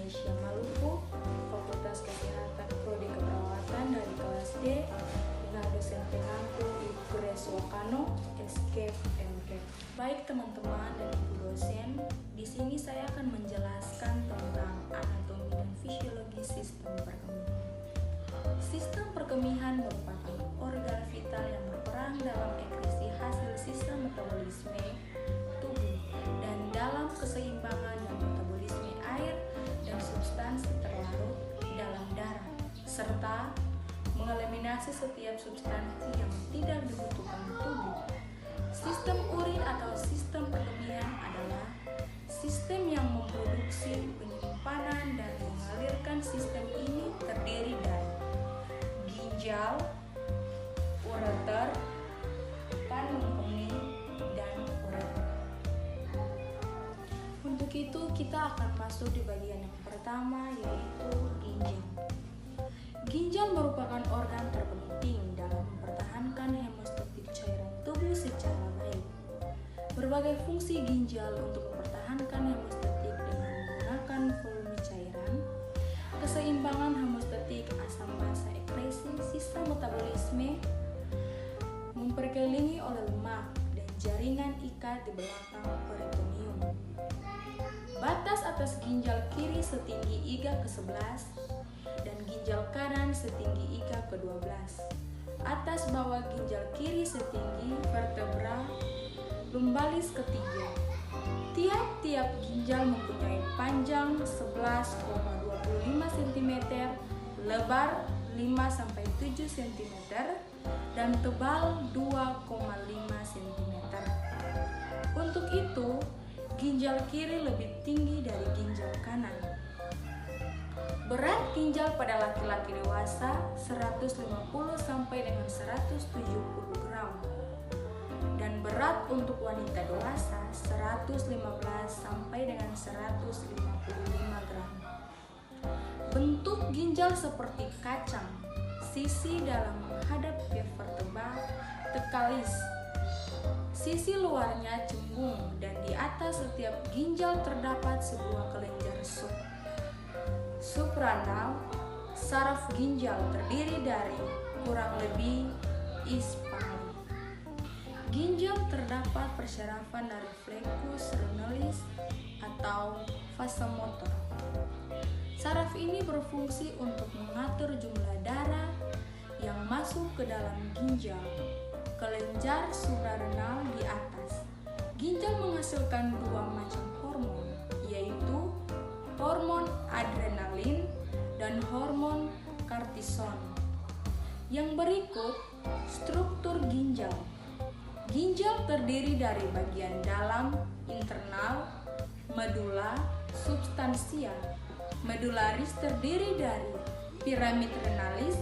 Indonesia Maluku, Fakultas Kesehatan Prodi Keperawatan dari kelas D, dengan dosen pengampu Ibu Grace Wakano, SK MK. Baik teman-teman dan Ibu dosen, di sini saya akan menjelaskan tentang anatomi dan fisiologi sistem perkemihan. Sistem perkemihan merupakan organ vital yang berperan dalam ekresi hasil sistem metabolisme tubuh dan dalam keseimbangan dan metabolisme air dan substansi terlarut dalam darah, serta mengeliminasi setiap substansi yang tidak dibutuhkan tubuh. Sistem urin atau sistem perkemihan adalah sistem yang memproduksi, penyimpanan, dan mengalirkan. Sistem ini terdiri dari ginjal, ureter, kandung kemih, dan ureter. Untuk itu kita akan masuk di bagian yang pertama, yaitu ginjal. Ginjal merupakan organ terpenting dalam mempertahankan hemostatik cairan tubuh secara baik. Berbagai fungsi ginjal untuk mempertahankan hemostatik dengan menggunakan volume cairan, keseimbangan hemostatik, asam basa ekresi, sistem metabolisme, memperkelilingi oleh lemak dan jaringan ikat di belakang peritoneum. Batas atas ginjal kiri setinggi iga ke-11 dan ginjal kanan setinggi iga ke-12. Atas bawah ginjal kiri setinggi vertebra lumbalis ketiga. Tiap-tiap ginjal mempunyai panjang 11,25 cm, lebar 5-7 cm, dan tebal 2,5 cm. Untuk itu, ginjal kiri lebih tinggi dari ginjal kanan. Berat ginjal pada laki-laki dewasa 150 sampai dengan 170 gram. Dan berat untuk wanita dewasa 115 sampai dengan 155 gram. Bentuk ginjal seperti kacang, sisi dalam menghadap ke vertebra tekalis. Sisi luarnya cembung dan di atas setiap ginjal terdapat sebuah kelenjar supranal. Saraf ginjal terdiri dari kurang lebih ispali. Ginjal terdapat persarafan dari flecus renalis atau vasomotor. Saraf ini berfungsi untuk mengatur jumlah darah yang masuk ke dalam ginjal. Kelenjar suprarenal di atas. Ginjal menghasilkan dua macam hormon, yaitu hormon adrenalin dan hormon kortison. Yang berikut struktur ginjal. Ginjal terdiri dari bagian dalam internal, medula, substansia. Medularis terdiri dari piramid renalis,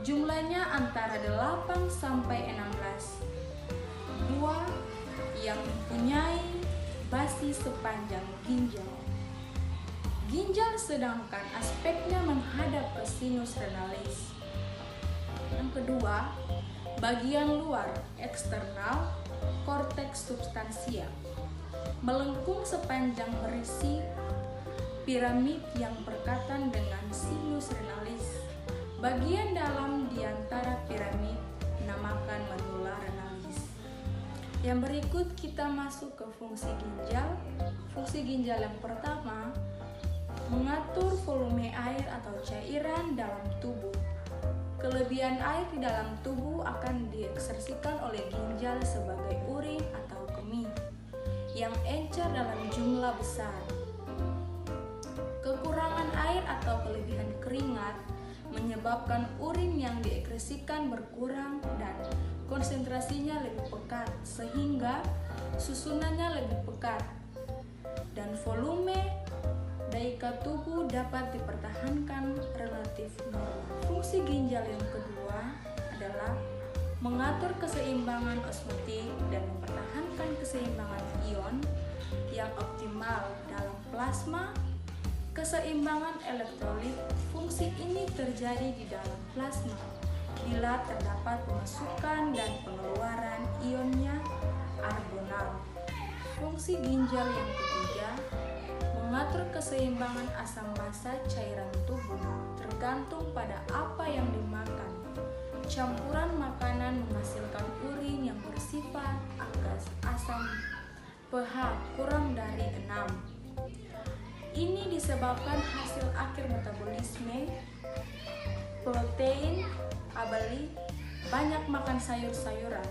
jumlahnya antara 8 sampai 16. Dua yang mempunyai basis sepanjang ginjal. Ginjal sedangkan aspeknya menghadap ke sinus renalis. Yang kedua, bagian luar eksternal korteks substansia melengkung sepanjang berisi piramid yang berkaitan dengan sinus renalis. Bagian dalam di antara piramid dinamakan medula renalis. Yang berikut kita masuk ke fungsi ginjal. Fungsi ginjal yang pertama, mengatur volume air atau cairan dalam tubuh. Kelebihan air di dalam tubuh akan diekspresikan oleh ginjal sebagai urin atau kemih yang encer dalam jumlah besar. Kekurangan air atau kelebihan keringat menyebabkan urin yang diekspresikan berkurang dan konsentrasinya lebih pekat sehingga susunannya lebih pekat dan volume daya tubuh dapat dipertahankan relatif normal. Fungsi ginjal yang kedua adalah mengatur keseimbangan osmotik dan mempertahankan keseimbangan ion yang optimal dalam plasma. Keseimbangan elektrolit, fungsi ini terjadi di dalam plasma bila terdapat pemasukan dan pengeluaran ionnya argonal. Fungsi ginjal yang ketiga, mengatur keseimbangan asam basa cairan tubuh tergantung pada apa yang dimakan. Campuran makanan menghasilkan urin yang bersifat asam pH kurang dari 6. Ini disebabkan hasil akhir metabolisme protein abali, banyak makan sayur-sayuran.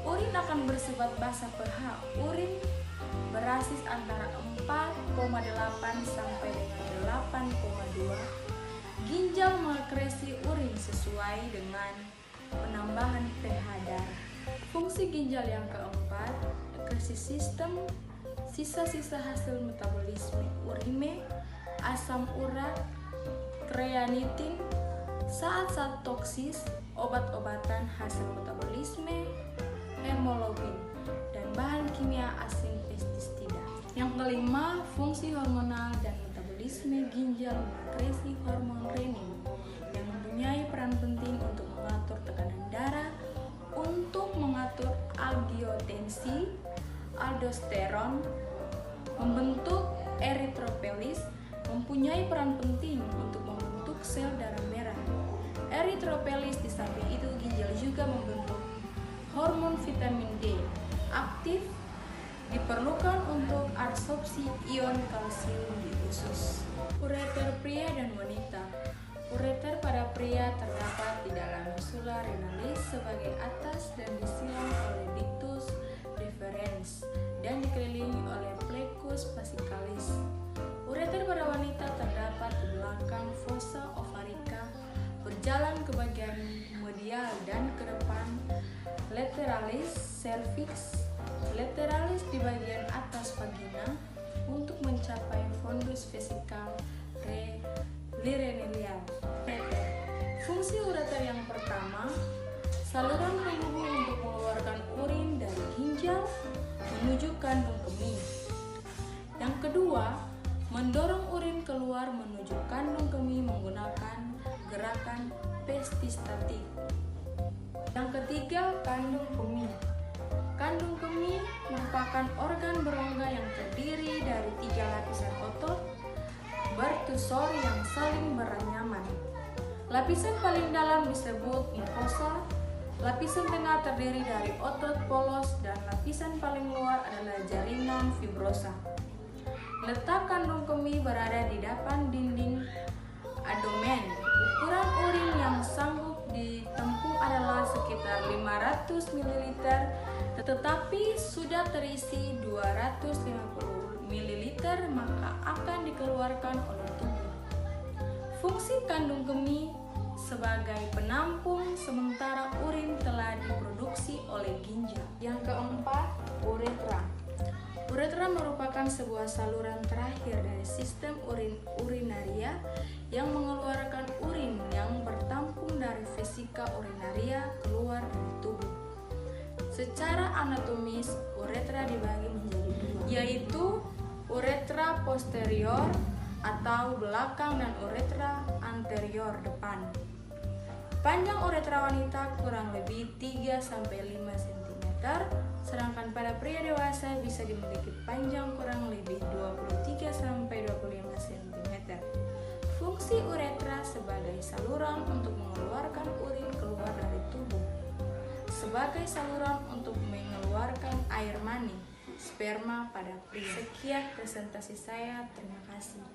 Urin akan bersifat basa pH. Urin berasis antara 4,8 sampai dengan 8,2. Ginjal mengekresi urin sesuai dengan penambahan pH darah. Fungsi ginjal yang keempat, ekresi sistem, sisa-sisa hasil metabolisme urine, asam urat, kreatinin, zat-zat toksis, obat-obatan hasil metabolisme, hemoglobin, dan bahan kimia asing pestisida. Yang kelima, fungsi hormonal dan metabolisme ginjal mengekresi hormon renin yang mempunyai peran penting untuk mengatur tekanan darah, untuk mengatur angiotensi, aldosteron, membentuk eritropoiesis, mempunyai peran penting untuk membentuk sel darah merah. Eritropoiesis di samping itu ginjal juga membentuk hormon vitamin D aktif, diperlukan untuk absorpsi ion kalsium di usus. Ureter pria dan wanita. Ureter pada pria terdapat di dalam medulla renalis sebagai atas dan disilang oleh ductus deferens dan dikelilingi oleh plexus fascicalis. Ureter pada wanita terdapat di belakang fossa ovarica, berjalan ke bagian medial dan ke depan lateralis cervix, lateralis di bagian atas vagina untuk mencapai fundus vesical perineal. Fungsi ureter yang pertama, saluran penghubung untuk mengeluarkan urin dari ginjal menuju kandung kemih. Yang kedua, mendorong urin keluar menuju kandung kemih menggunakan gerakan peristaltik. Yang ketiga, kandung kemih. Kandung kemih merupakan organ berongga yang terdiri dari 3 lapisan otot bertusor yang saling beranyaman. Lapisan paling dalam disebut mucosa, lapisan tengah terdiri dari otot polos, dan lapisan paling luar adalah jaringan fibrosa. Letak kandung kemih berada di depan dinding abdomen. Ukuran urin yang sanggup ditempuh adalah sekitar 500 ml, tetapi sudah terisi 250 ml maka akan dikeluarkan oleh tubuh. Fungsi kandung kemih sebagai penampung sementara urin telah diproduksi oleh ginjal. Yang keempat, uretra. Uretra merupakan sebuah saluran terakhir dari sistem urinaria yang mengeluarkan urin yang bertampung dari vesika urinaria keluar dari tubuh. Secara anatomis, uretra dibagi menjadi 2, yaitu uretra posterior atau belakang dan uretra anterior depan. Panjang uretra wanita kurang lebih 3-5 cm, sedangkan pada pria dewasa bisa dimiliki panjang kurang lebih 23-25 cm. Fungsi uretra sebagai saluran untuk mengeluarkan urin keluar dari tubuh, sebagai saluran untuk mengeluarkan air mani, sperma pada pria. Sekian presentasi saya, terima kasih.